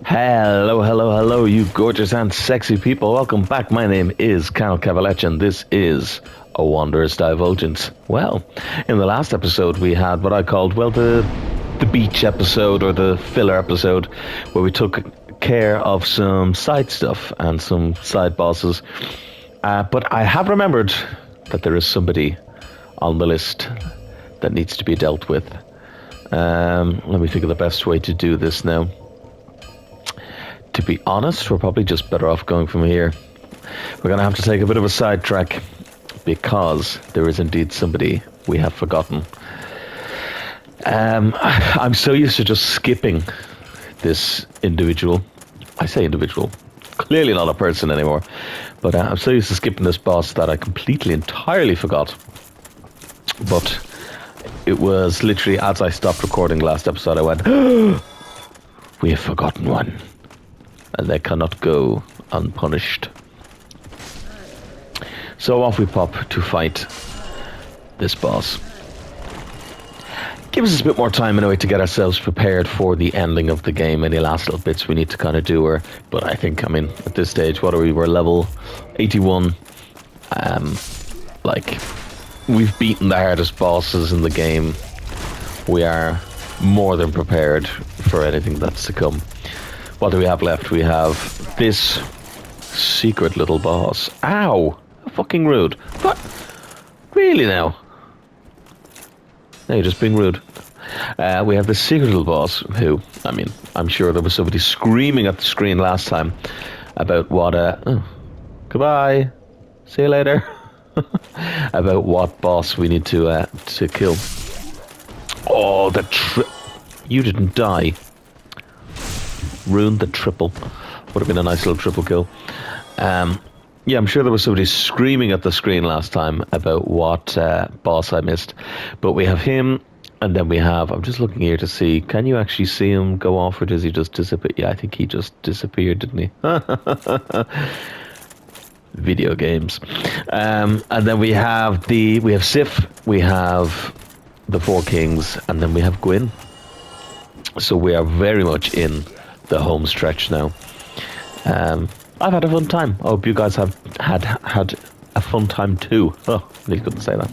Hello, hello, hello, you gorgeous and sexy people. Welcome back. My name is Carol Cavalech, and this is A Wanderer's Divulgence. Well, in the last episode, we had what I called, the beach episode or the filler episode, where we took care of some side stuff and some side bosses. But I have remembered that there is somebody on the list that needs to be dealt with. Let me think of the best way to do this now. To be honest, we're probably just better off going from here. We're going to have to take a bit of a sidetrack because there is indeed somebody we have forgotten. I'm so used to just skipping this individual. I say individual, clearly not a person anymore. But I'm so used to skipping this boss that I completely, entirely forgot. But it was literally as I stopped recording last episode, I went, we have forgotten one. And they cannot go unpunished. So off we pop to fight this boss. Gives us a bit more time anyway to get ourselves prepared for the ending of the game. Any last little bits we need to kind of do, but I think, at this stage, what are we? We're level 81. We've beaten the hardest bosses in the game. We are more than prepared for anything that's to come. What do we have left? We have this secret little boss. Ow! Fucking rude. What? Really now? No, you're just being rude. We have this secret little boss who, I'm sure there was somebody screaming at the screen last time about what, goodbye. See you later. About what boss we need to kill. Oh, you didn't die. Ruined the triple. Would have been a nice little triple kill. I'm sure there was somebody screaming at the screen last time about what boss I missed. But we have him, and then we have... I'm just looking here to see, can you actually see him go off, or does he just disappear? Yeah, I think he just disappeared, didn't he? Video games. And then we have Sif, we have the Four Kings, and then we have Gwyn. So we are very much in the home stretch now. I've had a fun time. I hope you guys have had a fun time too. Oh, really couldn't say that.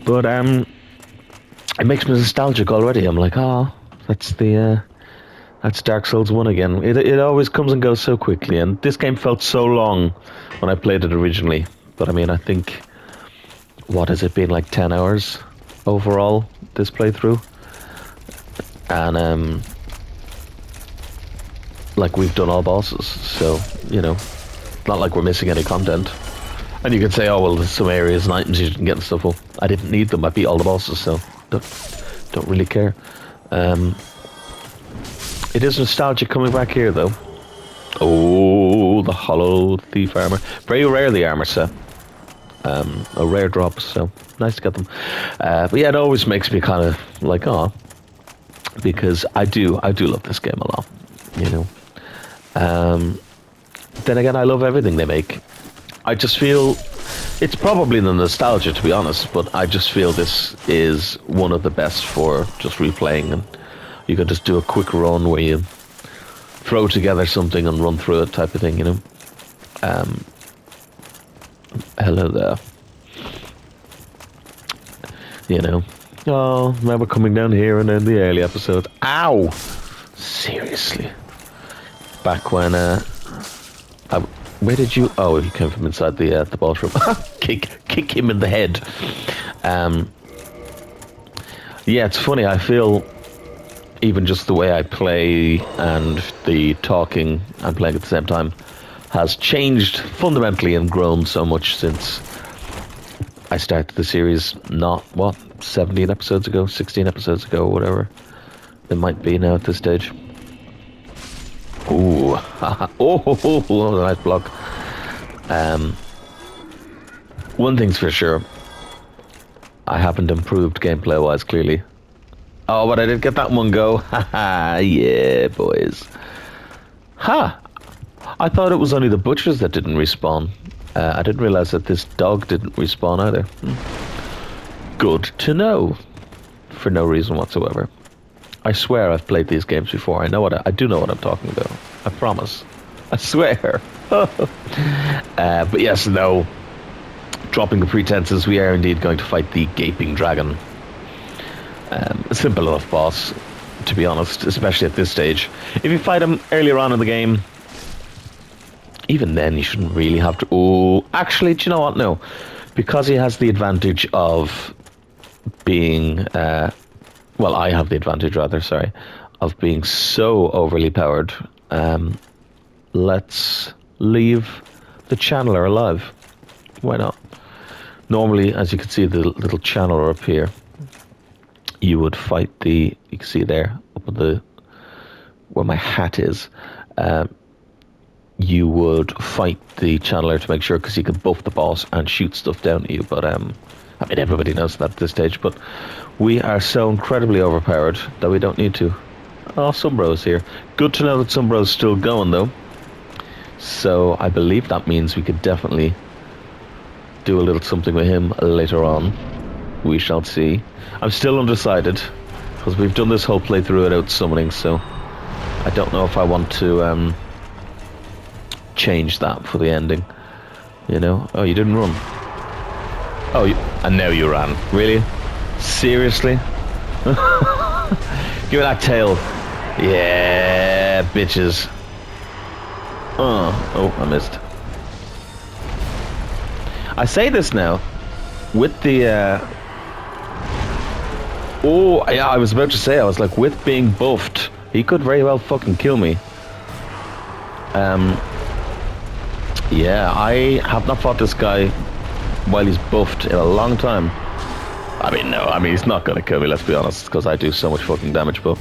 But it makes me nostalgic already. I'm like, that's Dark Souls 1 again. It always comes and goes so quickly, and this game felt so long when I played it originally. But I think, what has it been, like 10 hours overall, this playthrough? And we've done all bosses, so not like we're missing any content. And you could say, there's some areas and items you didn't get and stuff. Well, I didn't need them. I beat all the bosses, so don't really care. It is nostalgic coming back here, though. Oh, the hollow thief armor. Very rare, the armor set. A rare drop, so nice to get them. But yeah, it always makes me kind of like, because I do love this game a lot, Then again, I love everything they make. I just feel it's probably the nostalgia, to be honest, but I just feel this is one of the best for just replaying, and you can just do a quick run where you throw together something and run through it, type of thing, Hello there. Remember coming down here and in the early episodes. Ow! Seriously. Back when, where did you... Oh, he came from inside the bathroom. kick him in the head. Yeah, it's funny. I feel even just the way I play and the talking and playing at the same time has changed fundamentally and grown so much since I started the series, 17 episodes ago, 16 episodes ago, whatever it might be now at this stage. Ooh, oh, nice block. One thing's for sure, I haven't improved gameplay-wise, clearly. Oh, but I did get that one go. Haha, yeah, boys. I thought it was only the butchers that didn't respawn. I didn't realize that this dog didn't respawn either. Good to know. For no reason whatsoever. I swear I've played these games before. I do know what I'm talking about. I promise. I swear. But yes, no. Dropping the pretenses, we are indeed going to fight the gaping dragon. A simple enough boss, to be honest, especially at this stage. If you fight him earlier on in the game, even then you shouldn't really have to... Oh, actually, do you know what? No. Because he has the advantage of being... well, I have the advantage, rather, sorry, of being so overly powered. Let's leave the channeler alive. Why not? Normally, as you can see, the little channeler up here, you would fight the... You can see there, up at the... where my hat is. You would fight the channeler to make sure, because he could buff the boss and shoot stuff down at you. But, I mean, everybody knows that at this stage, but we are so incredibly overpowered that we don't need to. Oh, Sumbro's here. Good to know that Sumbro's still going, though. So I believe that means we could definitely do a little something with him later on. We shall see. I'm still undecided, because we've done this whole playthrough without summoning, so I don't know if I want to change that for the ending. You know? Oh, you didn't run. Oh, and now you ran. Really? Seriously? Give me that tail. Yeah, bitches. Oh, I missed. I say this now with the oh yeah, I was about to say, I was like, with being buffed, he could very well fucking kill me. Yeah, I have not fought this guy while he's buffed in a long time. I mean, he's not gonna kill me, let's be honest, because I do so much fucking damage, but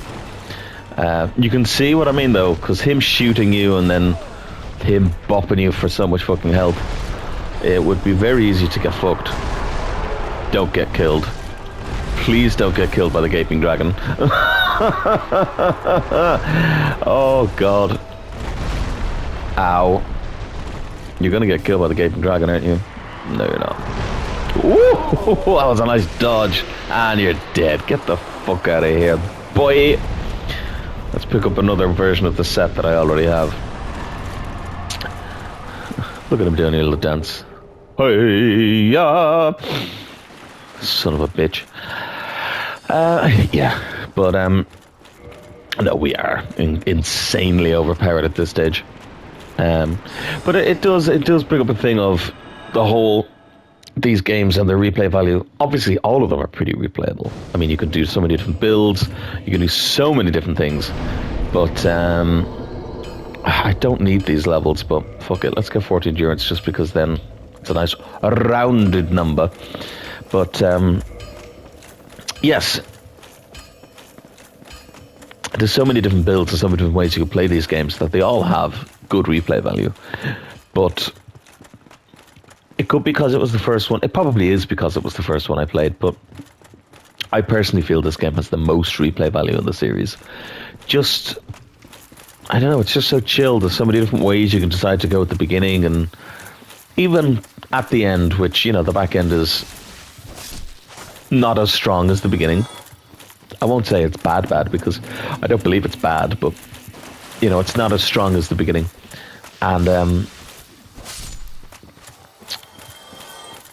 you can see what I mean though, because him shooting you and then him bopping you for so much fucking health, it would be very easy to get fucked. Don't get killed. Please don't get killed by the gaping dragon. Oh god. Ow. You're gonna get killed by the gaping dragon, aren't you? No, you're not. Ooh, that was a nice dodge. And you're dead. Get the fuck out of here, boy. Let's pick up another version of the set that I already have. Look at him doing a little dance. Hey-ya! Son of a bitch. Yeah, but no, we are insanely overpowered at this stage. But it does bring up a thing of the whole, these games and their replay value. Obviously, all of them are pretty replayable. I mean, you can do so many different builds, you can do so many different things, but I don't need these levels, but fuck it, let's get 40 endurance just because then it's a nice rounded number. But yes, there's so many different builds and so many different ways you can play these games that they all have good replay value. But it could be because it was the first one. It probably is because it was the first one I played, but I personally feel this game has the most replay value in the series. Just, I don't know, it's just so chill. There's so many different ways you can decide to go at the beginning and even at the end, which, you know, the back end is not as strong as the beginning. I won't say it's bad because I don't believe it's bad, but, you know, it's not as strong as the beginning. And,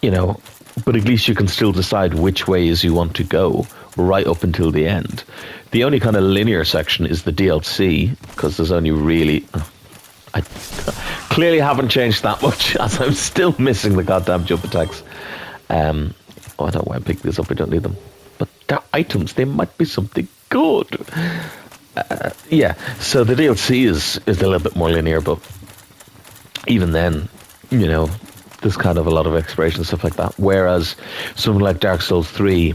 you know, but at least you can still decide which ways you want to go right up until the end. The only kind of linear section is the DLC, because there's only really... I clearly haven't changed that much, as I'm still missing the goddamn jump attacks. Oh, I don't know why I'm picking this up, I don't need them. But they're items, they might be something good. Yeah, so the DLC is a little bit more linear, but even then, you know, there's kind of a lot of exploration and stuff like that. Whereas something like Dark Souls 3,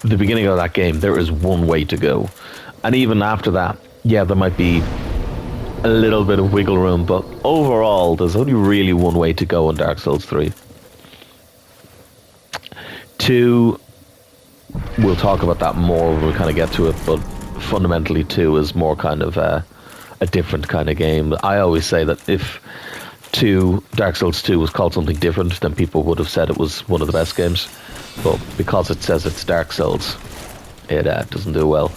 the beginning of that game, there is one way to go. And even after that, yeah, there might be a little bit of wiggle room, but overall, there's only really one way to go in Dark Souls 3. 2, we'll talk about that more when we kind of get to it, but fundamentally 2 is more kind of a different kind of game. I always say that if Dark Souls 2 was called something different, then people would have said it was one of the best games. But because it says it's Dark Souls, it doesn't do well.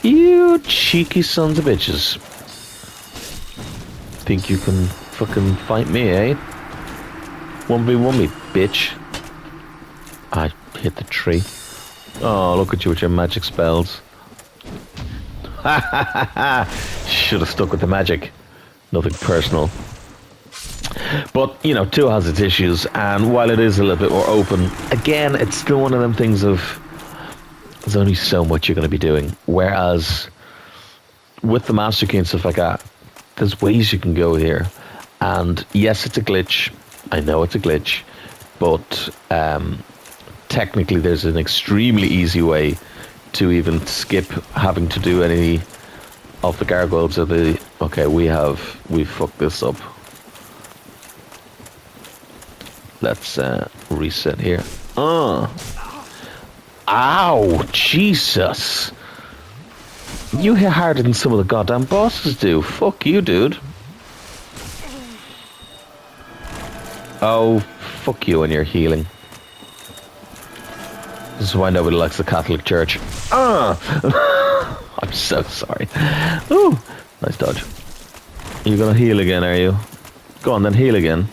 You cheeky sons of bitches. Think you can fucking fight me, eh? 1v1 me, bitch. I hit the tree. Oh, look at you with your magic spells. Ha ha ha ha! Should have stuck with the magic. Nothing personal. But, you know, 2 has its issues, and while it is a little bit more open, again, it's still one of them things of there's only so much you're going to be doing. Whereas with the master key and stuff like that, there's ways you can go here. And yes, it's a glitch. I know it's a glitch, but technically there's an extremely easy way to even skip having to do any of the gargoyles or the... Okay, we fucked this up. Let's reset here. Ow, Jesus. You hit harder than some of the goddamn bosses do. Fuck you, dude. Oh, fuck you and your healing. This is why nobody likes the Catholic Church. I'm so sorry. Ooh, nice dodge. You're gonna heal again, are you? Go on then, heal again.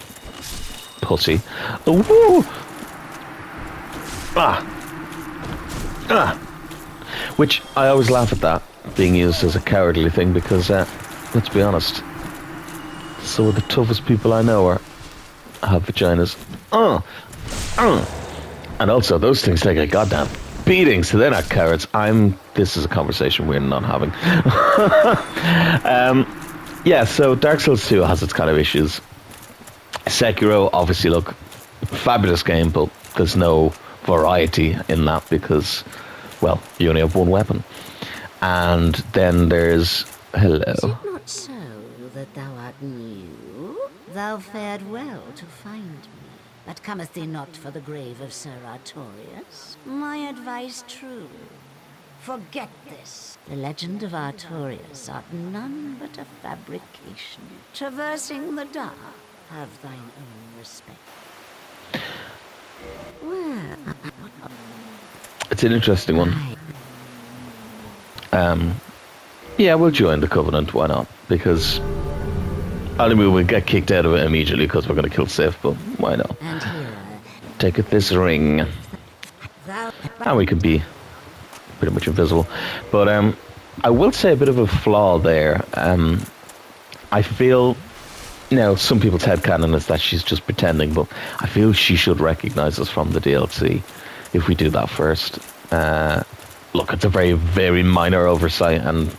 Pussy. Ooh. Which, I always laugh at that being used as a cowardly thing because, let's be honest, some of the toughest people I know have vaginas. And also, those things take a goddamn beating, so they're not cowards. This is a conversation we're not having. Yeah, so Dark Souls 2 has its kind of issues. Sekiro, obviously, look, fabulous game, but there's no variety in that because, well, you only have one weapon. And then there's... Hello. Is it not so that thou art new? Thou fared well to find me. But cometh thee not for the grave of Sir Artorias? My advice true. Forget this. The legend of Artorias art none but a fabrication. Traversing the dark, have thine own respect. Well... It's an interesting one. Yeah, we'll join the Covenant, why not? Because... I mean, we'll get kicked out of it immediately because we're going to kill Sif, but why not? And here... Take this ring. And we can be pretty much invisible. But I will say a bit of a flaw there. I feel... Now, some people's headcanon is that she's just pretending, but I feel she should recognise us from the DLC if we do that first. Look, it's a very, very minor oversight and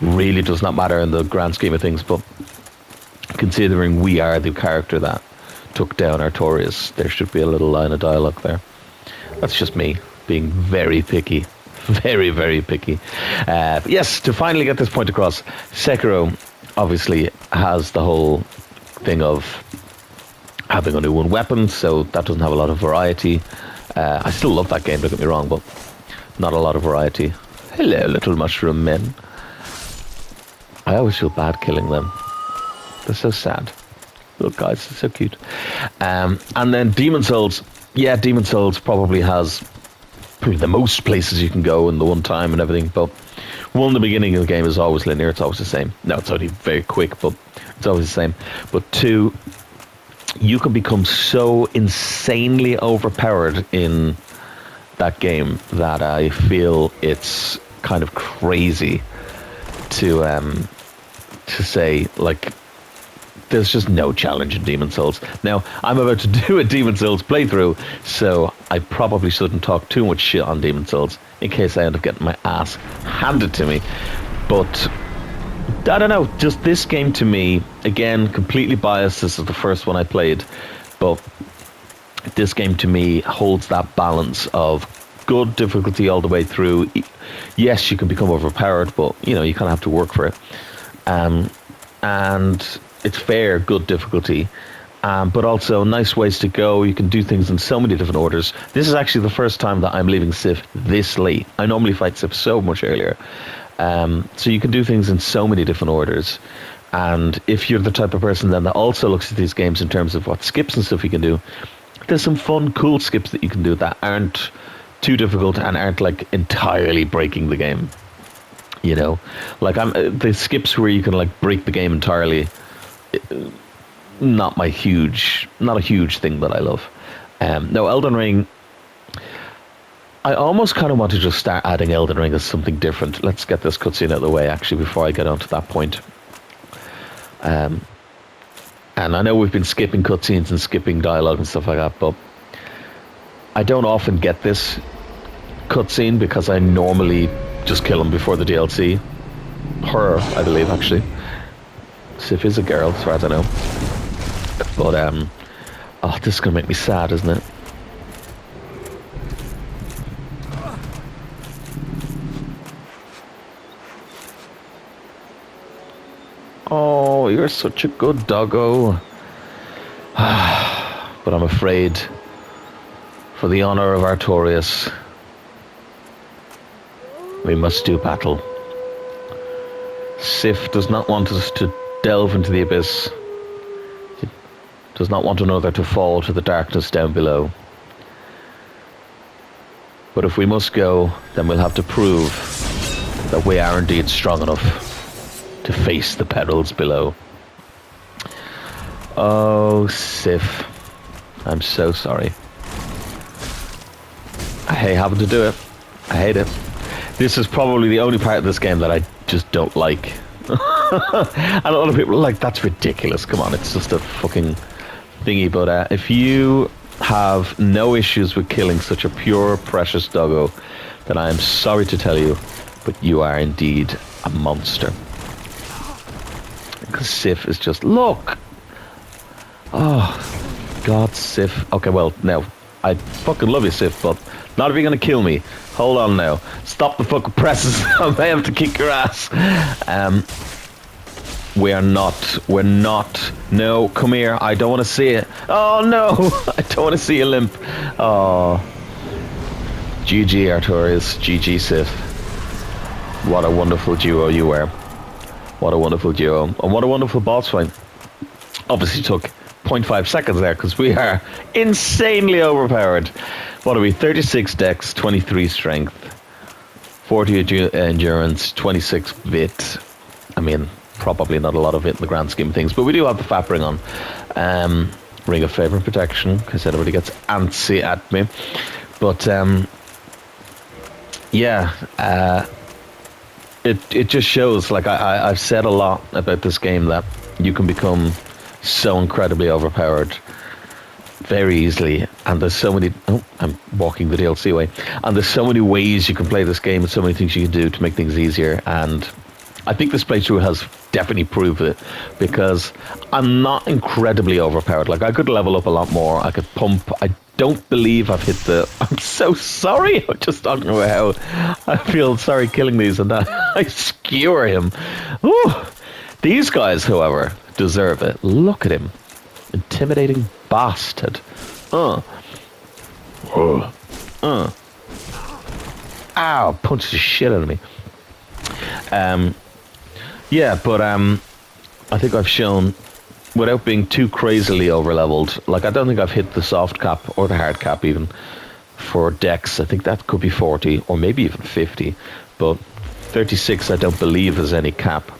really does not matter in the grand scheme of things, but considering we are the character that took down Artorias, there should be a little line of dialogue there. That's just me being very picky. Very, very picky. But yes, to finally get this point across, Sekiro obviously has the whole thing of having only one weapon, so that doesn't have a lot of variety. I still love that game, don't get me wrong, but not a lot of variety. Hello, little mushroom men. I always feel bad killing them. They're so sad. Little guys, they're so cute. And then Demon Souls. Yeah, Demon Souls probably has probably the most places you can go in the one time and everything, but one, the beginning of the game is always linear, it's always the same. No, it's only very quick, but it's always the same. But 2, you can become so insanely overpowered in that game that I feel it's kind of crazy to say, like, there's just no challenge in Demon Souls. Now, I'm about to do a Demon Souls playthrough, so I probably shouldn't talk too much shit on Demon Souls in case I end up getting my ass handed to me. But I don't know, just this game to me, again, completely biased, this is the first one I played, but this game to me holds that balance of good difficulty all the way through. Yes, you can become overpowered, but you know, you kind of have to work for it. And it's fair, good difficulty, but also nice ways to go. You can do things in so many different orders. This is actually the first time that I'm leaving Sif this late. I normally fight Sif so much earlier. So you can do things in so many different orders. And if you're the type of person then that also looks at these games in terms of what skips and stuff you can do, there's some fun, cool skips that you can do that aren't too difficult and aren't like entirely breaking the game. You know, like the skips where you can like break the game entirely. Not a huge thing that I love. No, Elden Ring. I almost kind of want to just start adding Elden Ring as something different. Let's get this cutscene out of the way, actually, before I get on to that point. And I know we've been skipping cutscenes and skipping dialogue and stuff like that, but I don't often get this cutscene because I normally just kill him before the DLC. Her, I believe, actually. Sif is a girl, as far as I know. But, oh, this is going to make me sad, isn't it? Oh, you're such a good doggo. But I'm afraid, for the honor of Artorias, we must do battle. Sif does not want us to delve into the abyss. He does not want another to fall to the darkness down below. But if we must go, then we'll have to prove that we are indeed strong enough to face the perils below. Oh, Sif. I'm so sorry. I hate having to do it. I hate it. This is probably the only part of this game that I just don't like. And a lot of people are like, that's ridiculous. Come on, it's just a fucking thingy. But if you have no issues with killing such a pure, precious doggo, then I am sorry to tell you, but you are indeed a monster. Because Sif is just, look! Oh, God, Sif. Okay, well, now, I fucking love you, Sif, but not if you're gonna kill me. Hold on now. Stop the fucking presses. I may have to kick your ass. We're not. No, come here. I don't want to see it. Oh, no. I don't want to see you limp. Oh. GG, Artorias. GG, Sif. What a wonderful duo you were. What a wonderful duo. And what a wonderful boss fight. Obviously took 0.5 seconds there because we are insanely overpowered. What are we? 36 dex, 23 strength, 40 endurance, 26 vit. I mean, probably not a lot of it in the grand scheme of things, but we do have the fat ring on. Ring of Favour and Protection, because everybody gets antsy at me. But, yeah, it just shows, like I've said a lot about this game, that you can become so incredibly overpowered very easily, and there's so many, oh, I'm walking the DLC away, and there's so many ways you can play this game and so many things you can do to make things easier. And I think this playthrough has definitely proved it, because I'm not incredibly overpowered. Like, I could level up a lot more, I could pump. I don't believe I've hit the, I'm so sorry, I'm just talking about how I feel sorry killing these, and I skewer him. Ooh. These guys, however, deserve it. Look at him. Intimidating bastard. Ow, punched the shit out of me. Yeah, but I think I've shown, without being too crazily overleveled, like, I don't think I've hit the soft cap or the hard cap even for dex. I think that could be 40 or maybe even 50, but 36 I don't believe is any cap.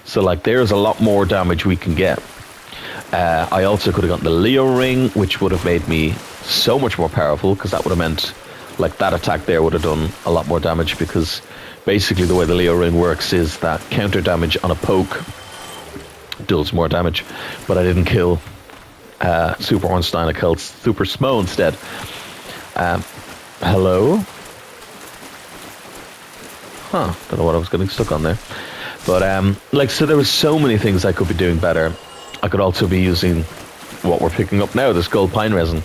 So, like, there's a lot more damage we can get. I also could have gotten the Leo ring, which would have made me so much more powerful, because that would have meant, like, that attack there would have done a lot more damage, because basically the way the Leo ring works is that counter damage on a poke does more damage. But I didn't kill Super Ornstein, I killed Super Smo instead. Hello? Huh, don't know what I was getting stuck on there. But, like, so there was so many things I could be doing better. I could also be using what we're picking up now, this gold pine resin.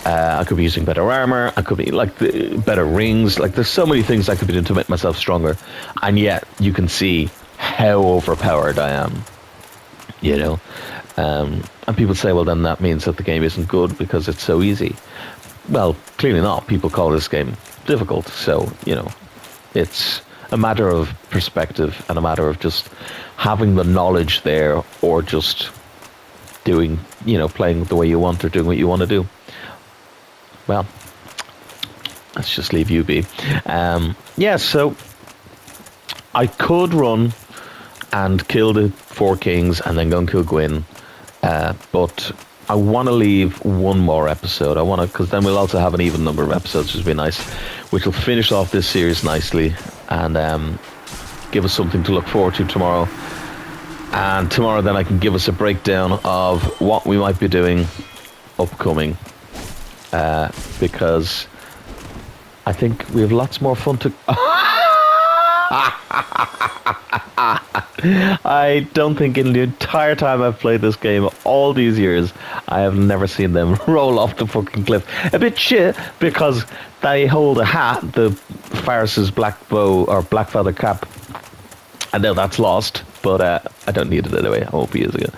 I could be using better armor. I could be, like, better rings. Like, there's so many things I could be doing to make myself stronger. And yet, you can see how overpowered I am. You know? And people say, well, then that means that the game isn't good because it's so easy. Well, clearly not. People call this game difficult. So, you know, it's a matter of perspective and a matter of just having the knowledge there, or just doing, you know, playing the way you want or doing what you want to do. Well, let's just leave you be. Yeah, so I could run and kill the 4 kings and then go and kill Gwyn, but I want to leave one more episode. I want to, because then we'll also have an even number of episodes, which will be nice, which will finish off this series nicely and give us something to look forward to tomorrow. And tomorrow then I can give us a breakdown of what we might be doing upcoming, because I think we have lots more fun to... I don't think in the entire time I've played this game, all these years, I have never seen them roll off the fucking cliff. A bit shit, because they hold a hat, the Faris's black bow or black feather cap. I know that's lost, but I don't need it anyway. I won't be using it.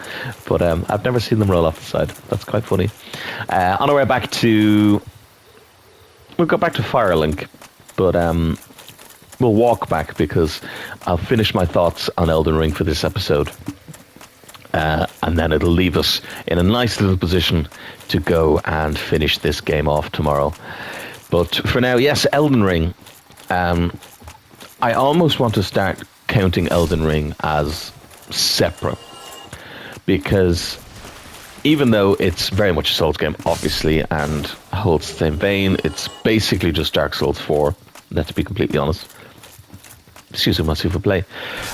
But I've never seen them roll off the side. That's quite funny. On our way back to... We'll go back to Firelink, but we'll walk back because I'll finish my thoughts on Elden Ring for this episode. And then it'll leave us in a nice little position to go and finish this game off tomorrow. But for now, yes, Elden Ring. I almost want to start counting Elden Ring as separate, because even though it's very much a Souls game, obviously, and holds the same vein, it's basically just Dark Souls 4, let's be completely honest. Excuse me, my super play.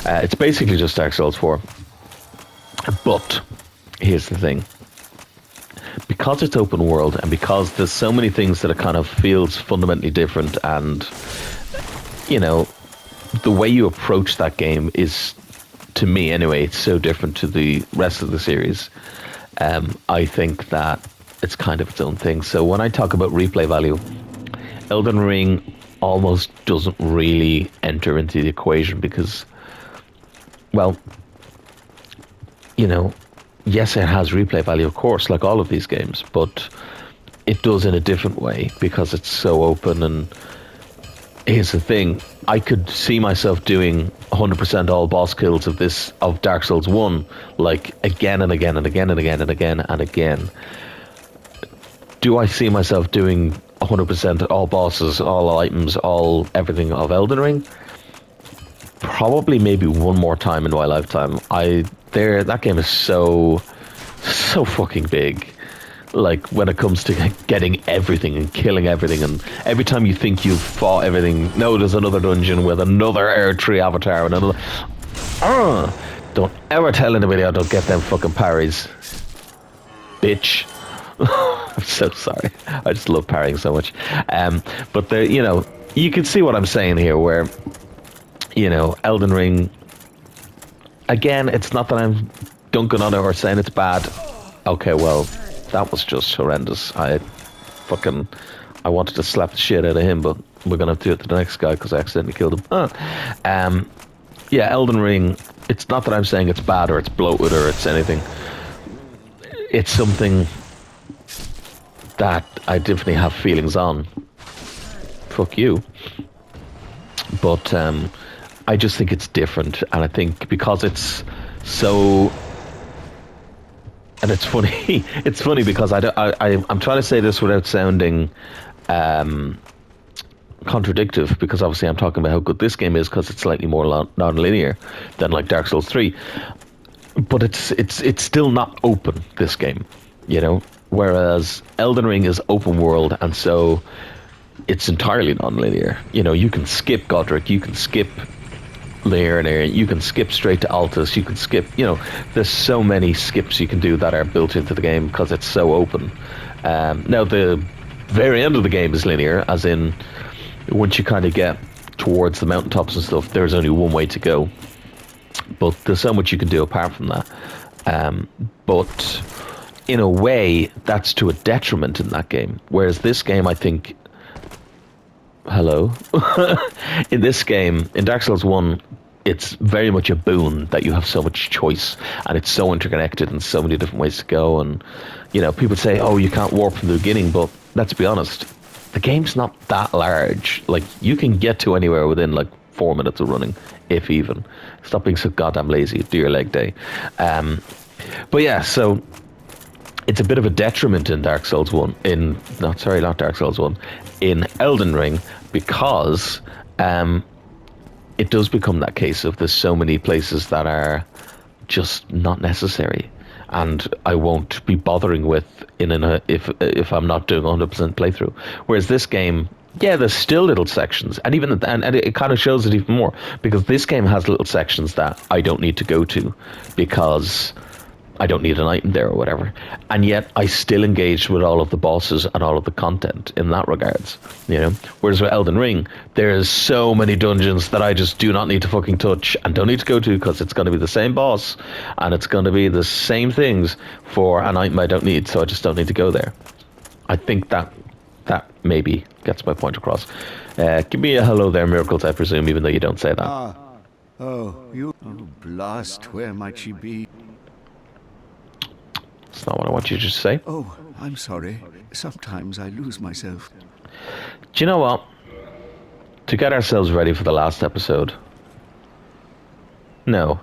It's basically just Dark Souls 4. But here's the thing. Because it's open world, and because there's so many things that it kind of feels fundamentally different, and, you know, the way you approach that game is, to me anyway, it's so different to the rest of the series. I think that it's kind of its own thing. So when I talk about replay value, Elden Ring almost doesn't really enter into the equation because, well, you know, yes, it has replay value, of course, like all of these games, but it does in a different way because it's so open. And here's the thing, I could see myself doing 100% all boss kills of Dark Souls 1, like again and again and again and again and again and again. Do I see myself doing 100% all bosses, all items, all everything of Elden Ring? Probably maybe one more time in my lifetime. That game is so fucking big. Like when it comes to getting everything and killing everything, and every time you think you've fought everything, no, there's another dungeon with another Air Tree avatar and another. Don't ever tell anybody I don't get them fucking parries, bitch. I'm so sorry. I just love parrying so much. But there, you know, you can see what I'm saying here, where, you know, Elden Ring. Again, it's not that I'm dunking on it or saying it's bad. Okay, well, that was just horrendous. I wanted to slap the shit out of him, but we're gonna have to do it to the next guy because I accidentally killed him. Yeah, Elden Ring. It's not that I'm saying it's bad or it's bloated or it's anything. It's something that I definitely have feelings on. Fuck you. But I just think it's different, and I think because it's so. And it's funny. It's funny because I'm trying to say this without sounding contradictive, because obviously I'm talking about how good this game is because it's slightly more non-linear than like Dark Souls 3. But it's still not open, this game, you know. Whereas Elden Ring is open world, and so it's entirely non-linear. You know, you can skip Godric, you can skip Liurnier, you can skip straight to Altus, you can skip, you know, there's so many skips you can do that are built into the game because it's so open. Now the very end of the game is linear, as in once you kind of get towards the mountaintops and stuff, there's only one way to go, but there's so much you can do apart from that. But in a way that's to a detriment in that game, whereas this game, I think, hello. In this game, in Dark Souls 1, it's very much a boon that you have so much choice, and it's so interconnected and so many different ways to go. And, you know, people say, oh, you can't warp from the beginning, but let's be honest, the game's not that large. Like, you can get to anywhere within like 4 minutes of running, if even. Stop being so goddamn lazy. Do your leg day. But yeah, so it's a bit of a detriment in Dark Souls 1, not Dark Souls 1, in Elden Ring, because it does become that case of there's so many places that are just not necessary, and I won't be bothering with if I'm not doing 100% playthrough. Whereas this game, yeah, there's still little sections, and and it kind of shows it even more because this game has little sections that I don't need to go to because I don't need an item there or whatever. And yet I still engaged with all of the bosses and all of the content in that regards, you know? Whereas with Elden Ring, there's so many dungeons that I just do not need to fucking touch and don't need to go to because it's going to be the same boss and it's going to be the same things for an item I don't need, so I just don't need to go there. I think that maybe gets my point across. Give me a hello there, Miracles, I presume, even though you don't say that. Oh, blast, where might she be? That's not what I want you to say. Oh, I'm sorry. Sometimes I lose myself. Do you know what? To get ourselves ready for the last episode. No.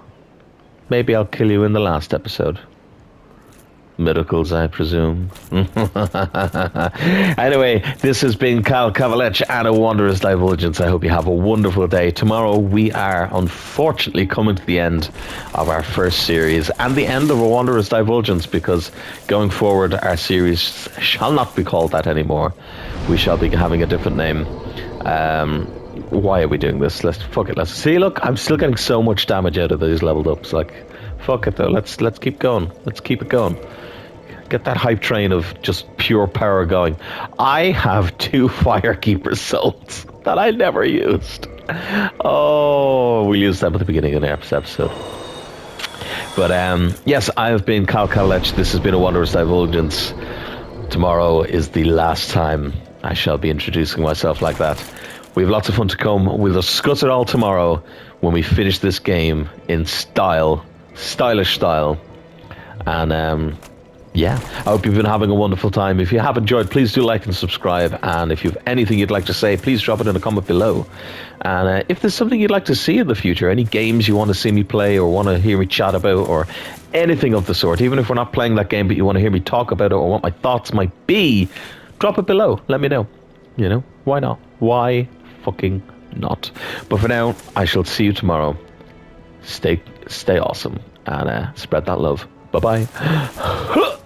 Maybe I'll kill you in the last episode. Miracles, I presume. Anyway, this has been Cal Cavalech and a Wanderer's Divulgence. I hope you have a wonderful day. Tomorrow we are unfortunately coming to the end of our first series and the end of a Wanderer's Divulgence, because going forward our series shall not be called that anymore. We shall be having a different name. Why are we doing this? Let's see. Look, I'm still getting so much damage out of these leveled ups. Like, fuck it though. Let's keep going. Let's keep it going. Get that hype train of just pure power going. I have 2 Firekeeper souls that I never used. Oh, we'll use them at the beginning of the next episode. But yes, I have been Cal Cavalech. This has been a Wanderer's Divulgence. Tomorrow is the last time I shall be introducing myself like that. We have lots of fun to come. We'll discuss it all tomorrow when we finish this game in stylish style. And yeah, I hope you've been having a wonderful time. If you have enjoyed, please do like and subscribe. And if you have anything you'd like to say, please drop it in a comment below. And if there's something you'd like to see in the future, any games you want to see me play or want to hear me chat about or anything of the sort, even if we're not playing that game but you want to hear me talk about it or what my thoughts might be, drop it below. Let me know. You know, why not? Why fucking not? But for now, I shall see you tomorrow. Stay awesome and spread that love. Bye-bye.